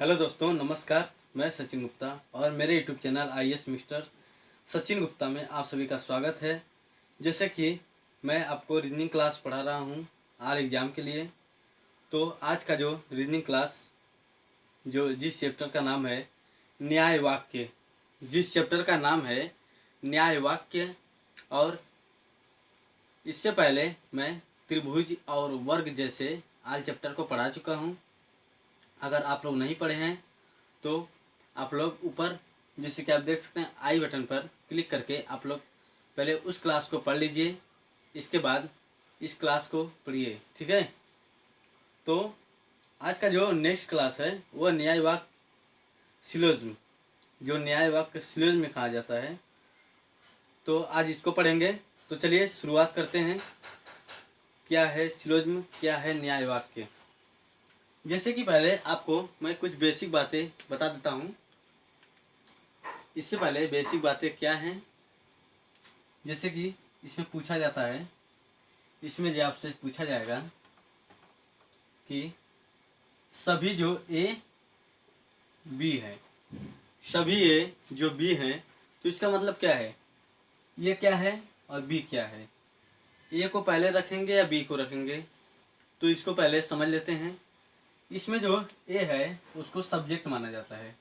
Hello दोस्तों, नमस्कार। मैं सचिन गुप्ता और मेरे YouTube channel IAS mister Sachin Gupta में आप सभी का स्वागत है। जैसे कि मैं आपको रीजनिंग क्लास पढ़ा रहा हूँ आर एग्ज़ाम के लिए। तो आज का जो रीजनिंग क्लास जिस चैप्टर का नाम है न्याय वाक्य, और इससे पहले मैं त्रिभुज और वर्ग जैसे आल चैप्टर को पढ़ा चुका हूँ। अगर आप लोग नहीं पढ़े हैं तो आप लोग ऊपर जैसे कि आप देख सकते हैं आई बटन पर क्लिक करके आप लोग पहले उस क्लास को पढ़ लीजिए, इसके बाद इस क्लास को पढ़िए, ठीक है। तो आज का जो नेक्स्ट क्लास है वह न्याय वाक्य सिलोज्म, जो न्याय वाक्य सिलोज्म में कहा जाता है, तो आज इसको पढ़ेंगे। तो चलिए शुरुआत करते हैं। क्या है सिलोज्म, क्या है न्याय वाक्य। जैसे कि पहले आपको मैं कुछ बेसिक बातें बता देता हूँ। इससे पहले बेसिक बातें क्या हैं, जैसे कि इसमें पूछा जाता है, इसमें जो आपसे पूछा जाएगा कि सभी जो ए बी है, सभी ए जो बी हैं, तो इसका मतलब क्या है, ये क्या है और बी क्या है। ए को पहले रखेंगे या बी को रखेंगे, तो इसको पहले समझ लेते हैं। इसमें जो ए है उसको सब्जेक्ट माना जाता है,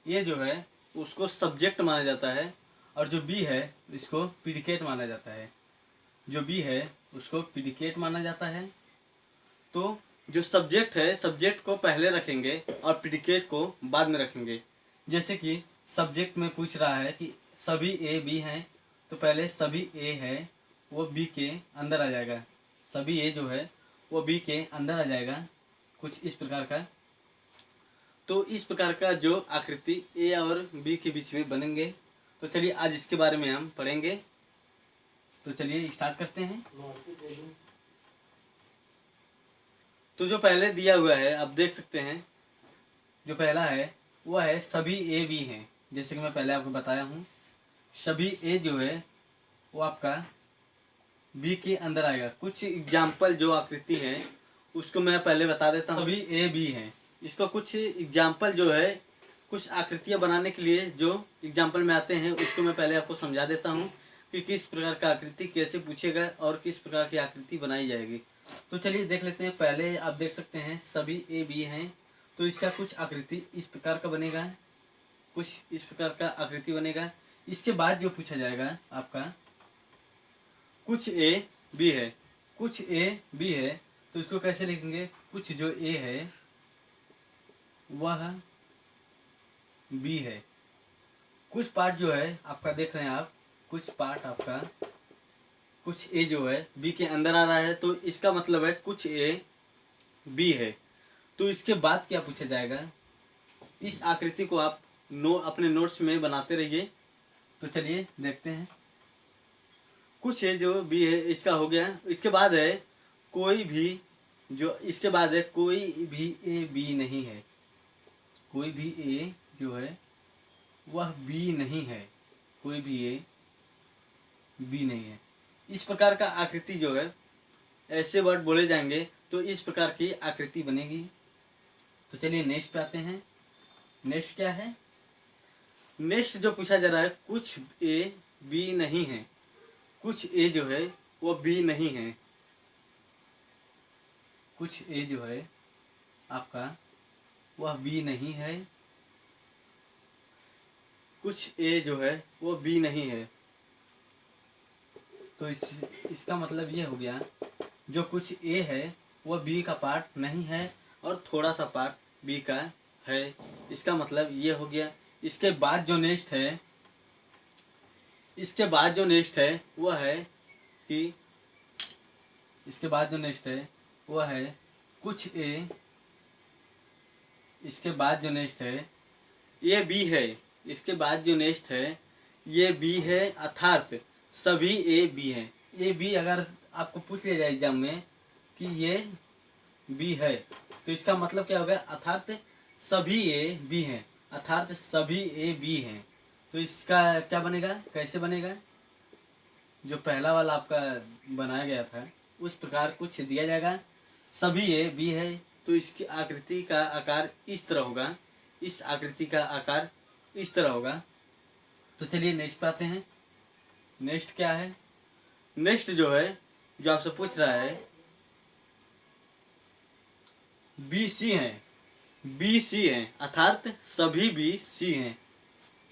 ये जो है उसको सब्जेक्ट माना जाता है, और जो बी है इसको प्रीडिकेट माना जाता है। जो बी है उसको प्रीडिकेट माना जाता है। तो जो सब्जेक्ट है, सब्जेक्ट को पहले रखेंगे और प्रीडिकेट को बाद में रखेंगे। जैसे कि सब्जेक्ट में पूछ रहा है कि सभी ए बी हैं, तो पहले सभी ए है वो बी के अंदर आ जाएगा, सभी ए जो है वो बी के अंदर आ जाएगा, कुछ इस प्रकार का। तो इस प्रकार का जो आकृति ए और बी के बीच में बनेंगे। तो चलिए आज इसके बारे में हम पढ़ेंगे। तो चलिए स्टार्ट करते हैं। तो जो पहले दिया हुआ है आप देख सकते हैं, जो पहला है वह है सभी ए बी हैं। जैसे कि मैं पहले आपको बताया हूँ, सभी ए जो है वो आपका बी के अंदर आएगा। कुछ एग्जाम्पल जो आकृति है उसको मैं पहले बता देता हूँ। सभी ए बी हैं, इसको कुछ एग्जाम्पल जो है, कुछ आकृतियाँ बनाने के लिए जो एग्जाम्पल में आते हैं उसको मैं पहले आपको समझा देता हूँ कि किस प्रकार का आकृति कैसे पूछेगा और किस प्रकार की आकृति बनाई जाएगी। तो चलिए देख लेते हैं। पहले आप देख सकते हैं सभी ए बी हैं, तो इसका कुछ आकृति इस प्रकार का बनेगा, कुछ इस प्रकार का आकृति बनेगा। इसके बाद जो पूछा जाएगा आपका कुछ ए बी है, कुछ ए बी है, तो इसको कैसे लिखेंगे। कुछ जो ए है वह बी है, कुछ पार्ट जो है आपका देख रहे हैं आप, कुछ पार्ट आपका कुछ ए जो है बी के अंदर आ रहा है, तो इसका मतलब है कुछ ए बी है। तो इसके बाद क्या पूछा जाएगा, इस आकृति को आप अपने नोट्स में बनाते रहिए। तो चलिए देखते हैं। कुछ ए जो बी है इसका हो गया। इसके बाद है कोई भी, जो इसके बाद है कोई भी ए बी नहीं है, कोई भी ए जो है वह बी नहीं है, कोई भी ए बी नहीं है। इस प्रकार का आकृति जो है, ऐसे वर्ड बोले जाएंगे तो इस प्रकार की आकृति बनेगी। तो चलिए नेक्स्ट पे आते हैं। नेक्स्ट क्या है, नेक्स्ट जो पूछा जा रहा है कुछ ए बी नहीं है, कुछ ए जो है वो बी नहीं है, कुछ ए जो है आपका वह बी नहीं है, कुछ ए जो है वो बी नहीं है। तो इसका मतलब ये हो गया, जो कुछ ए है वह बी का पार्ट नहीं है और थोड़ा सा पार्ट बी का है, इसका मतलब ये हो गया। इसके बाद जो नेक्स्ट है, इसके बाद जो नेक्स्ट है वह है कि, इसके बाद जो नेक्स्ट है वह है कुछ ए, इसके बाद जो नेक्स्ट है ये बी है, इसके बाद जो नेक्स्ट है ये बी है, अर्थात सभी ए बी हैं। ए बी अगर आपको पूछ लिया जाए एग्जाम में कि ये बी है, तो इसका मतलब क्या होगा, अर्थात सभी ए बी हैं, अर्थात सभी ए बी हैं। तो इसका क्या बनेगा, कैसे बनेगा, जो पहला वाला आपका बनाया गया था उस प्रकार कुछ दिया जाएगा। सभी ए बी है, तो इसकी आकृति का आकार इस तरह होगा। इस आकृति का आकार इस तरह होगा। तो चलिए नेक्स्ट पे आते हैं। नेक्स्ट क्या है? नेक्स्ट जो है, जो आपसे पूछ रहा है, BC है। BC है अर्थात सभी BC हैं।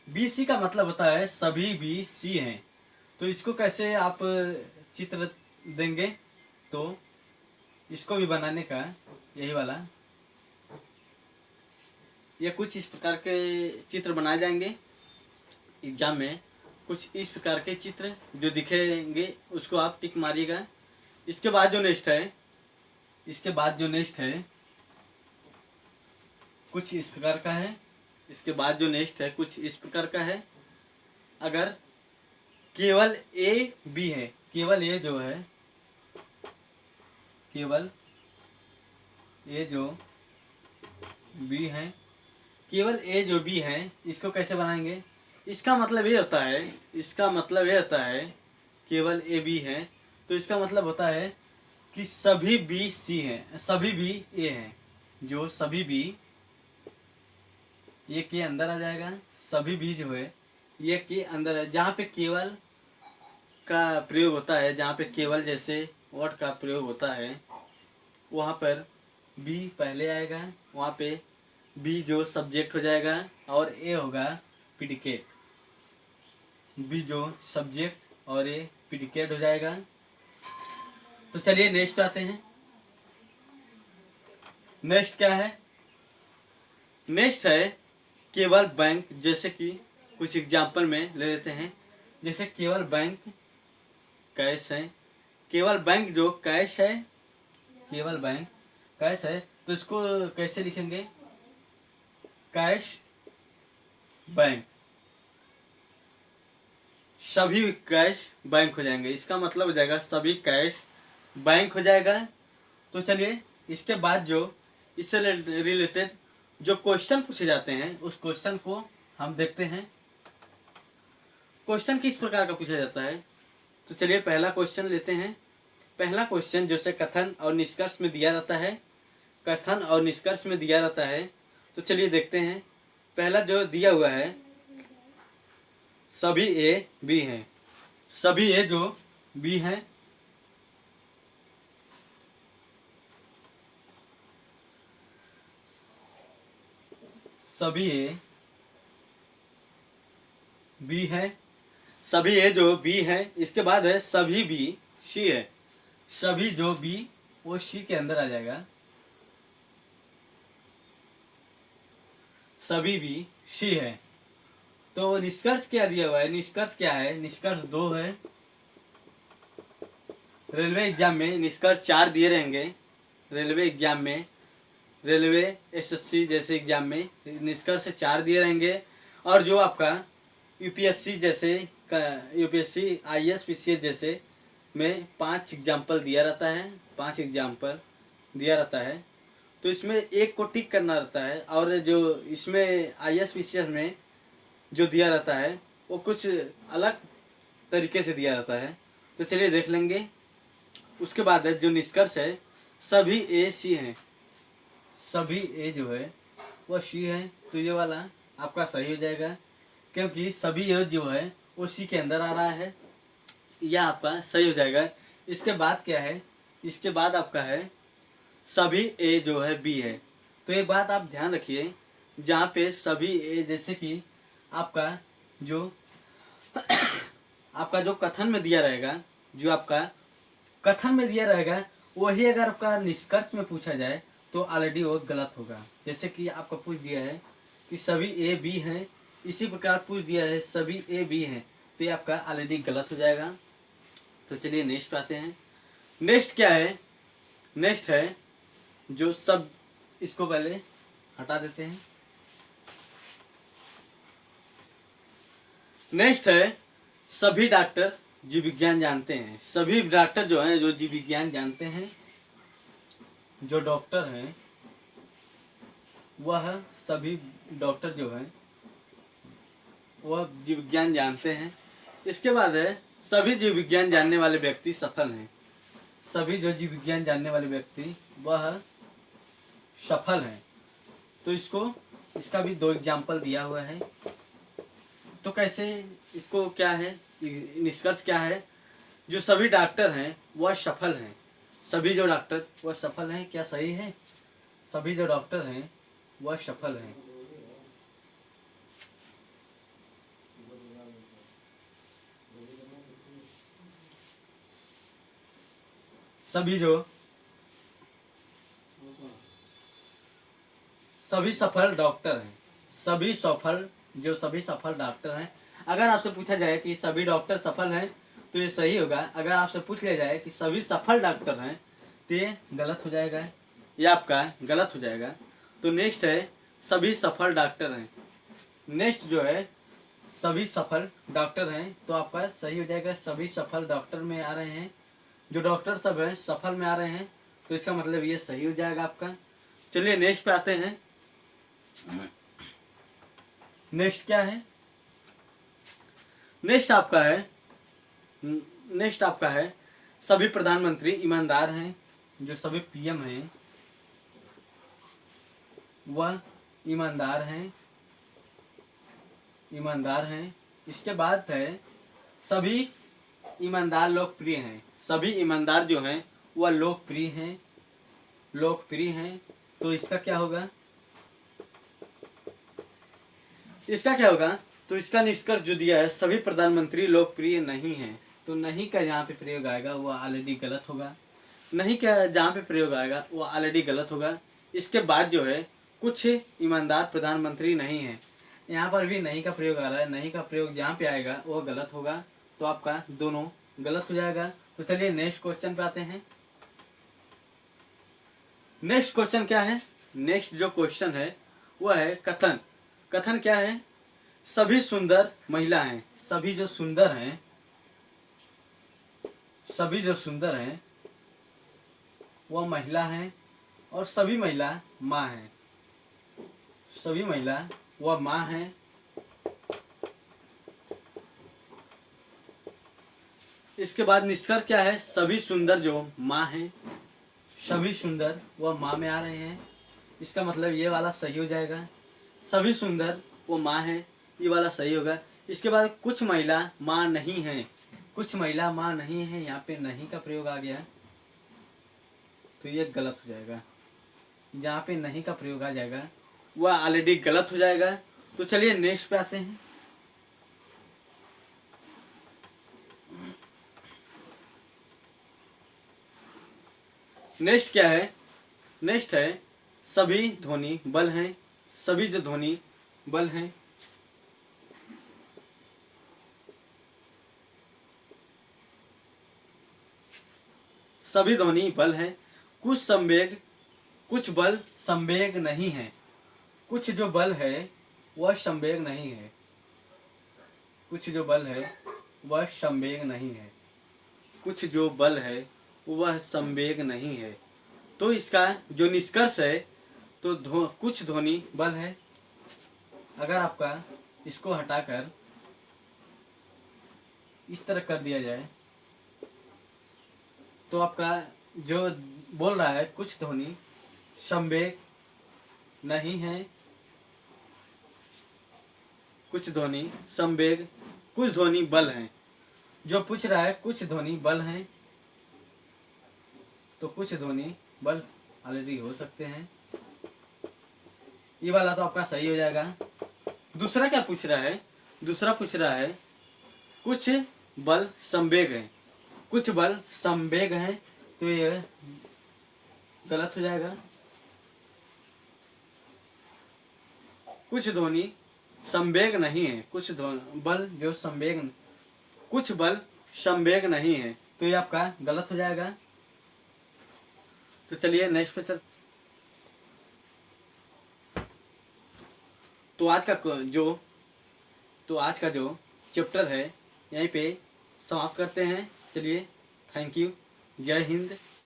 BC का मतलब होता है सभी BC हैं। तो इसको कैसे आप चित्र देंगे? तो इसको भी बनाने का यही वाला, ये कुछ इस प्रकार के चित्र बनाए जाएंगे एग्जाम में। कुछ इस प्रकार के चित्र जो दिखेंगे उसको आप टिक मारिएगा। इसके बाद जो नेक्स्ट है, इसके बाद जो नेक्स्ट है कुछ इस प्रकार का है। इसके बाद जो नेक्स्ट है कुछ इस प्रकार का है। अगर केवल AB है, केवल ये जो है, केवल ये जो B है, केवल A जो B है, इसको कैसे बनाएंगे? इसका मतलब ये होता है, इसका मतलब ये होता है केवल AB है तो इसका मतलब होता है कि सभी BC हैं, सभी B A हैं। जो सभी B ये के अंदर आ जाएगा, सभी B जो है ये के अंदर है। जहाँ पे केवल का प्रयोग होता है, जहाँ पे केवल जैसे वर्ड का प्रयोग होता है, वहाँ पर B पहले आएगा, वहाँ पे B जो सब्जेक्ट हो जाएगा और A होगा प्रीडिकेट। B जो सब्जेक्ट और A प्रीडिकेट हो जाएगा। तो चलिए नेक्स्ट आते हैं। नेक्स्ट क्या है? नेक्स्ट है केवल बैंक। जैसे कि कुछ एग्जाम्पल में ले लेते हैं। जैसे केवल बैंक कैश है, केवल बैंक जो कैश है, केवल बैंक कैश है, तो इसको कैसे लिखेंगे? कैश बैंक, सभी कैश बैंक हो जाएंगे। इसका मतलब हो जाएगा सभी कैश बैंक हो जाएगा। तो चलिए इसके बाद जो इससे रिलेटेड जो क्वेश्चन पूछे जाते हैं उस क्वेश्चन को हम देखते हैं। क्वेश्चन किस प्रकार का पूछा जाता है? तो चलिए पहला क्वेश्चन लेते हैं। पहला क्वेश्चन जो से कथन और निष्कर्ष में दिया रहता है, कथन और निष्कर्ष में दिया रहता है। तो चलिए देखते हैं। पहला जो दिया हुआ है, सभी A B हैं, सभी A जो B हैं, सभी A B है, सभी A जो B है। इसके बाद है सभी B C है, सभी जो B वो C के अंदर आ जाएगा, सभी B C है। तो निष्कर्ष क्या दिया हुआ है? निष्कर्ष क्या है? निष्कर्ष 2 है। रेलवे एग्जाम में निष्कर्ष 4 दिए रहेंगे। रेलवे एग्जाम में, रेलवे SSC जैसे एग्जाम में निष्कर्ष 4 दिए रहेंगे। और जो आपका UPSC जैसे UPSC IAS PCS जैसे में 5 एग्जाम्पल दिया रहता है, 5 एग्जाम्पल दिया रहता है। तो इसमें एक को टिक करना रहता है। और जो इसमें IAS PCS में जो दिया रहता है वो कुछ अलग तरीके से दिया रहता है। तो चलिए देख लेंगे। उसके बाद जो निष्कर्ष है, सभी A C हैं, सभी A जो है वो C है। तो ये वाला आपका सही हो जाएगा क्योंकि सभी A जो है वो C के अंदर आ रहा है, यह आपका सही हो जाएगा। इसके बाद क्या है? इसके बाद आपका है सभी A जो है B है। तो एक बात आप ध्यान रखिए, जहाँ पे सभी A, जैसे कि आपका जो आपका जो कथन में दिया रहेगा, जो आपका कथन में दिया रहेगा वही अगर आपका निष्कर्ष में पूछा जाए तो ऑलरेडी वो गलत होगा। जैसे कि आपका पूछ दिया है कि सभी A B हैं, इसी प्रकार पूछ दिया है सभी A B हैं, तो ये आपका ऑलरेडी गलत हो जाएगा। तो चलिए नेक्स्ट पे आते हैं। नेक्स्ट क्या है? नेक्स्ट है जो सब, इसको पहले हटा देते हैं। नेक्स्ट है सभी डॉक्टर जीव विज्ञान जानते हैं। सभी डॉक्टर जो हैं जो जीव विज्ञान जानते हैं, जो डॉक्टर हैं वह सभी डॉक्टर जो हैं वह जीव विज्ञान जानते हैं। इसके बाद है सभी जीव विज्ञान जानने वाले व्यक्ति सफल हैं। सभी जो जीव विज्ञान जानने वाले व्यक्ति वह सफल हैं। तो इसको इसका भी 2 एग्जाम्पल दिया हुआ है। तो कैसे इसको क्या है, निष्कर्ष क्या है, जो सभी डॉक्टर हैं वह सफल हैं। सभी जो डॉक्टर वह सफल हैं, क्या सही है? सभी जो डॉक्टर हैं वह सफल हैं। सभी सफल डॉक्टर हैं। सभी सफल डॉक्टर हैं। अगर आपसे पूछा जाए कि सभी डॉक्टर सफल हैं तो ये सही होगा। अगर आपसे पूछ लिया जाए कि सभी सफल डॉक्टर हैं तो ये गलत हो जाएगा, ये आपका गलत हो जाएगा। तो नेक्स्ट है सभी सफल डॉक्टर हैं। नेक्स्ट जो है सभी सफल डॉक्टर हैं, तो आपका सही हो जाएगा। सभी सफल डॉक्टर में आ रहे हैं, जो डॉक्टर सब हैं सफल में आ रहे हैं, तो इसका मतलब ये सही हो जाएगा आपका। चलिए नेक्स्ट पे आते हैं। नेक्स्ट क्या है? नेक्स्ट आपका है सभी प्रधानमंत्री ईमानदार हैं। जो सभी पीएम हैं वह ईमानदार हैं। इसके बाद है सभी ईमानदार लोकप्रिय हैं। सभी ईमानदार जो हैं वह लोकप्रिय हैं। तो इसका क्या होगा? तो इसका निष्कर्ष जो दिया है सभी प्रधानमंत्री लोकप्रिय नहीं हैं। तो नहीं का जहाँ पे प्रयोग आएगा वो ऑलरेडी गलत होगा। नहीं का जहाँ पे प्रयोग आएगा वो ऑलरेडी गलत होगा। इसके बाद जो है कुछ ईमानदार प्रधानमंत्री नहीं हैं, यहाँ पर भी नहीं का प्रयोग आ रहा है। नहीं का प्रयोग जहाँ पे आएगा वो गलत होगा। तो आपका दोनों गलत हो जाएगा। तो चलिए नेक्स्ट क्वेश्चन पे आते हैं। नेक्स्ट क्वेश्चन क्या है? नेक्स्ट जो क्वेश्चन है वह है कथन। कथन क्या है? सभी सुंदर महिला हैं। सभी जो सुंदर हैं वह महिला हैं, और सभी महिला माँ हैं। सभी महिला वह माँ हैं। इसके बाद निष्कर्ष क्या है? सभी सुंदर जो माँ हैं, सभी सुंदर वह माँ में आ रहे हैं। इसका मतलब ये वाला सही हो जाएगा। सभी सुंदर वो माँ है, ये वाला सही होगा। इसके बाद कुछ महिला माँ नहीं है। यहाँ पे नहीं का प्रयोग आ गया तो ये गलत हो जाएगा। जहाँ पे नहीं का प्रयोग आ जाएगा वह ऑलरेडी गलत हो जाएगा। तो चलिए नेक्स्ट पे आते हैं। नेक्स्ट क्या है? नेक्स्ट है सभी ध्वनि बल हैं। सभी जो ध्वनि बल हैं, सभी ध्वनि बल हैं। कुछ बल संवेग नहीं है। कुछ जो बल है वह संवेग नहीं है। कुछ जो बल है वह संवेग नहीं है। कुछ जो बल है वह संवेग नहीं है। तो इसका जो निष्कर्ष है तो कुछ ध्वनि बल है। अगर आपका इसको हटाकर इस तरह कर दिया जाए तो आपका जो बोल रहा है कुछ ध्वनि संवेग नहीं है। कुछ ध्वनि संवेग, कुछ ध्वनि बल हैं। जो पूछ रहा है कुछ ध्वनि बल हैं, तो कुछ ध्वनि बल ऑलरेडी हो सकते हैं। ये वाला तो आपका सही हो जाएगा। दूसरा क्या पूछ रहा है? दूसरा पूछ रहा है कुछ बल संवेग हैं। कुछ बल संवेग हैं, तो ये गलत हो जाएगा। कुछ ध्वनि संवेग नहीं है। कुछ बल जो संवेग, कुछ बल संवेग नहीं है, तो ये आपका गलत हो जाएगा। तो चलिए नेक्स्ट पे चल। तो आज का जो चैप्टर है यहीं पे समाप्त करते हैं। चलिए, थैंक यू। जय हिंद।